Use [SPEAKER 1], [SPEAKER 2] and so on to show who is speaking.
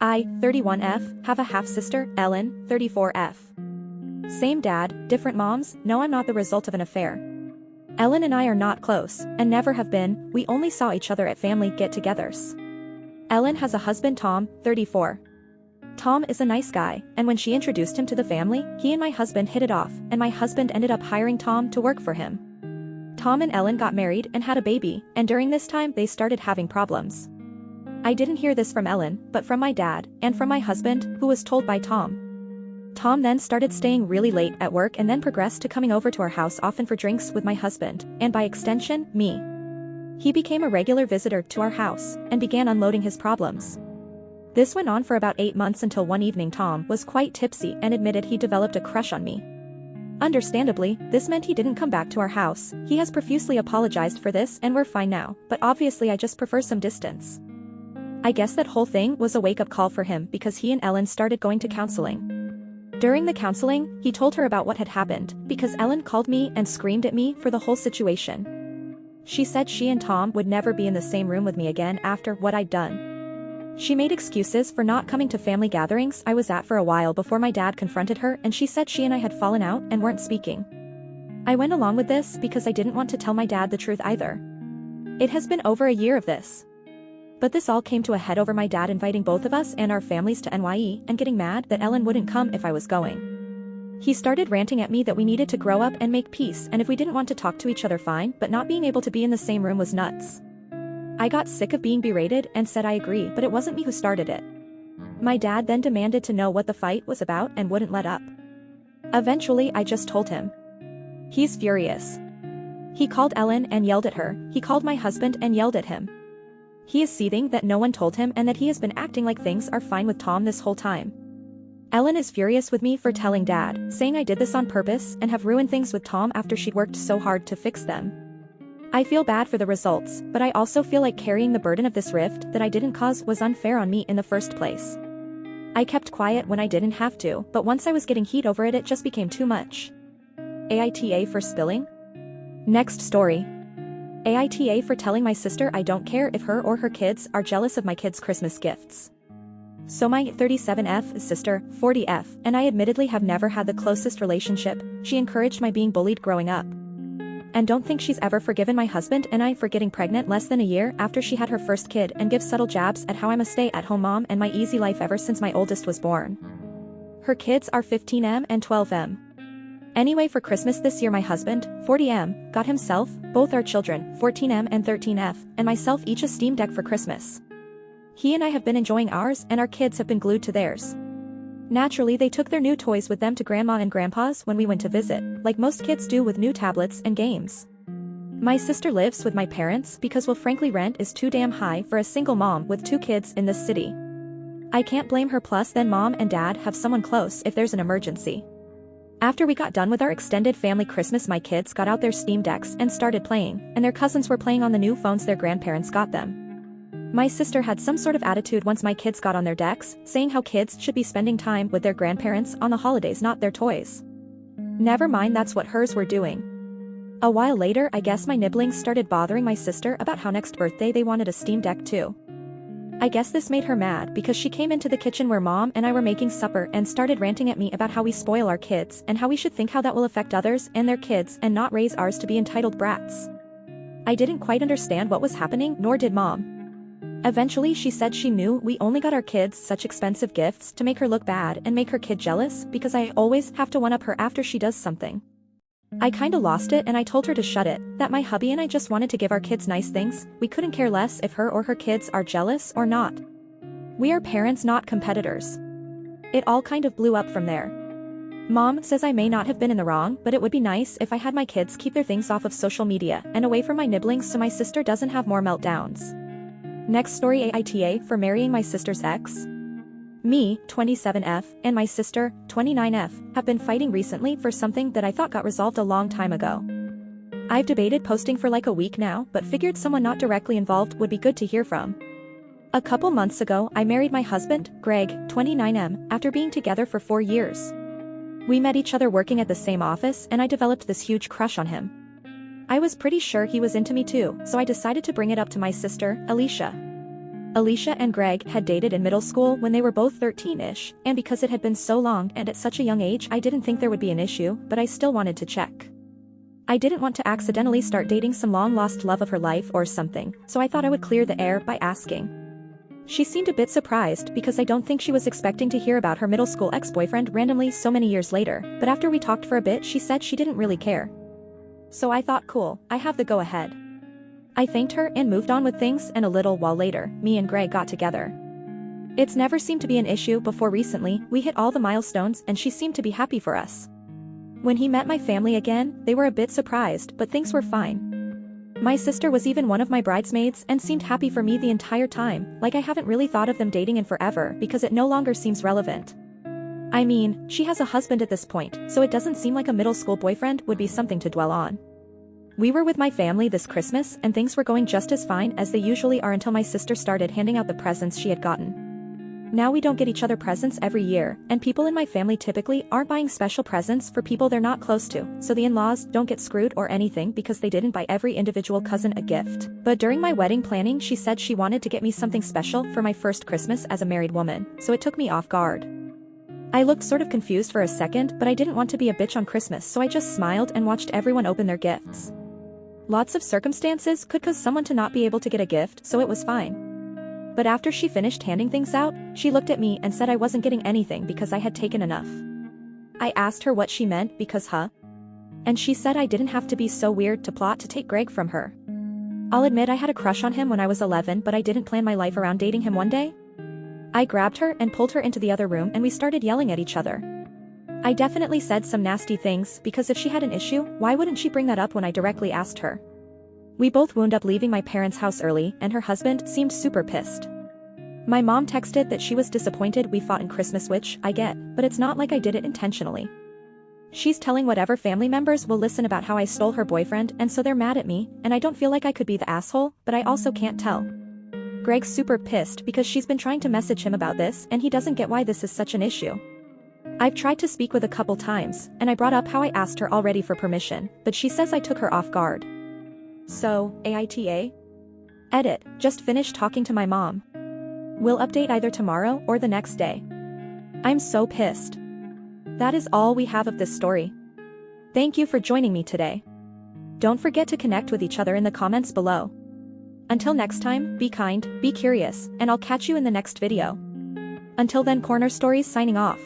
[SPEAKER 1] I, 31F, have a half-sister, Ellen, 34F. Same dad, different moms. No, I'm not the result of an affair. Ellen and I are not close, and never have been. We only saw each other at family get-togethers. Ellen has a husband, Tom, 34. Tom is a nice guy, and when she introduced him to the family, he and my husband hit it off, and my husband ended up hiring Tom to work for him. Tom and Ellen got married and had a baby, and during this time they started having problems. I didn't hear this from Ellen, but from my dad, and from my husband, who was told by Tom. Tom then started staying really late at work and then progressed to coming over to our house often for drinks with my husband, and by extension, me. He became a regular visitor to our house, and began unloading his problems. This went on for about 8 months until one evening Tom was quite tipsy and admitted he developed a crush on me. Understandably, this meant he didn't come back to our house. He has profusely apologized for this and we're fine now, but obviously I just prefer some distance. I guess that whole thing was a wake-up call for him because he and Ellen started going to counseling. During the counseling, he told her about what had happened, because Ellen called me and screamed at me for the whole situation. She said she and Tom would never be in the same room with me again after what I'd done. She made excuses for not coming to family gatherings I was at for a while before my dad confronted her, and she said she and I had fallen out and weren't speaking. I went along with this because I didn't want to tell my dad the truth either. It has been over a year of this. But this all came to a head over my dad inviting both of us and our families to NYE and getting mad that Ellen wouldn't come if I was going. He started ranting at me that we needed to grow up and make peace, and if we didn't want to talk to each other fine, but not being able to be in the same room was nuts. I got sick of being berated and said I agree, but it wasn't me who started it. My dad then demanded to know what the fight was about and wouldn't let up. Eventually I just told him. He's furious. He called Ellen and yelled at her, he called my husband and yelled at him. He is seething that no one told him and that he has been acting like things are fine with Tom this whole time. Ellen is furious with me for telling Dad, saying I did this on purpose and have ruined things with Tom after she'd worked so hard to fix them. I feel bad for the results, but I also feel like carrying the burden of this rift that I didn't cause was unfair on me in the first place. I kept quiet when I didn't have to, but once I was getting heat over it, it just became too much. AITA for spilling? Next story. AITA for telling my sister I don't care if her or her kids are jealous of my kids' Christmas gifts. So my 37F sister, 40F, and I admittedly have never had the closest relationship. She encouraged my being bullied growing up. And don't think she's ever forgiven my husband and I for getting pregnant less than a year after she had her first kid and give subtle jabs at how I'm a stay-at-home mom and my easy life ever since my oldest was born. Her kids are 15M and 12M. Anyway, for Christmas this year my husband, 40M, got himself, both our children, 14M and 13F, and myself each a Steam Deck for Christmas. He and I have been enjoying ours and our kids have been glued to theirs. Naturally they took their new toys with them to Grandma and Grandpa's when we went to visit, like most kids do with new tablets and games. My sister lives with my parents because well frankly rent is too damn high for a single mom with 2 kids in this city. I can't blame her, plus then Mom and Dad have someone close if there's an emergency. After we got done with our extended family Christmas my kids got out their Steam Decks and started playing, and their cousins were playing on the new phones their grandparents got them. My sister had some sort of attitude once my kids got on their decks, saying how kids should be spending time with their grandparents on the holidays, not their toys. Never mind, that's what hers were doing. A while later I guess my nibblings started bothering my sister about how next birthday they wanted a Steam Deck too. I guess this made her mad because she came into the kitchen where Mom and I were making supper and started ranting at me about how we spoil our kids and how we should think how that will affect others and their kids and not raise ours to be entitled brats. I didn't quite understand what was happening, nor did Mom. Eventually she said she knew we only got our kids such expensive gifts to make her look bad and make her kid jealous because I always have to one-up her after she does something. I kinda lost it and I told her to shut it, that my hubby and I just wanted to give our kids nice things, we couldn't care less if her or her kids are jealous or not. We are parents, not competitors. It all kind of blew up from there. Mom says I may not have been in the wrong, but it would be nice if I had my kids keep their things off of social media and away from my nibblings so my sister doesn't have more meltdowns. Next story. AITA for marrying my sister's ex. Me, 27F, and my sister, 29F, have been fighting recently for something that I thought got resolved a long time ago. I've debated posting for like a week now, but figured someone not directly involved would be good to hear from. A couple months ago I married my husband, Greg, 29M, after being together for 4 years. We met each other working at the same office and I developed this huge crush on him. I was pretty sure he was into me too, so I decided to bring it up to my sister, Alicia. Alicia and Greg had dated in middle school when they were both 13-ish, and because it had been so long and at such a young age I didn't think there would be an issue, but I still wanted to check. I didn't want to accidentally start dating some long-lost love of her life or something, so I thought I would clear the air by asking. She seemed a bit surprised because I don't think she was expecting to hear about her middle school ex-boyfriend randomly so many years later, but after we talked for a bit she said she didn't really care. So I thought cool, I have the go-ahead. I thanked her and moved on with things, and a little while later, me and Greg got together. It's never seemed to be an issue before recently, we hit all the milestones and she seemed to be happy for us. When he met my family again, they were a bit surprised, but things were fine. My sister was even one of my bridesmaids and seemed happy for me the entire time, like I haven't really thought of them dating in forever because it no longer seems relevant. I mean, she has a husband at this point, so it doesn't seem like a middle school boyfriend would be something to dwell on. We were with my family this Christmas and things were going just as fine as they usually are until my sister started handing out the presents she had gotten. Now we don't get each other presents every year, and people in my family typically aren't buying special presents for people they're not close to, so the in-laws don't get screwed or anything because they didn't buy every individual cousin a gift. But during my wedding planning she said she wanted to get me something special for my first Christmas as a married woman, so it took me off guard. I looked sort of confused for a second, but I didn't want to be a bitch on Christmas, so I just smiled and watched everyone open their gifts. Lots of circumstances could cause someone to not be able to get a gift, so it was fine. But after she finished handing things out, she looked at me and said I wasn't getting anything because I had taken enough. I asked her what she meant because and she said I didn't have to be so weird to plot to take Greg from her. I'll admit I had a crush on him when I was 11, but I didn't plan my life around dating him one day. I grabbed her and pulled her into the other room and we started yelling at each other. I definitely said some nasty things because if she had an issue, why wouldn't she bring that up when I directly asked her? We both wound up leaving my parents' house early and her husband seemed super pissed. My mom texted that she was disappointed we fought in Christmas, which I get, but it's not like I did it intentionally. She's telling whatever family members will listen about how I stole her boyfriend and so they're mad at me, and I don't feel like I could be the asshole, but I also can't tell. Greg's super pissed because she's been trying to message him about this and he doesn't get why this is such an issue. I've tried to speak with a couple times, and I brought up how I asked her already for permission, but she says I took her off guard. So, AITA? Edit, just finished talking to my mom. We'll update either tomorrow or the next day. I'm so pissed. That is all we have of this story. Thank you for joining me today. Don't forget to connect with each other in the comments below. Until next time, be kind, be curious, and I'll catch you in the next video. Until then, Corner Stories signing off.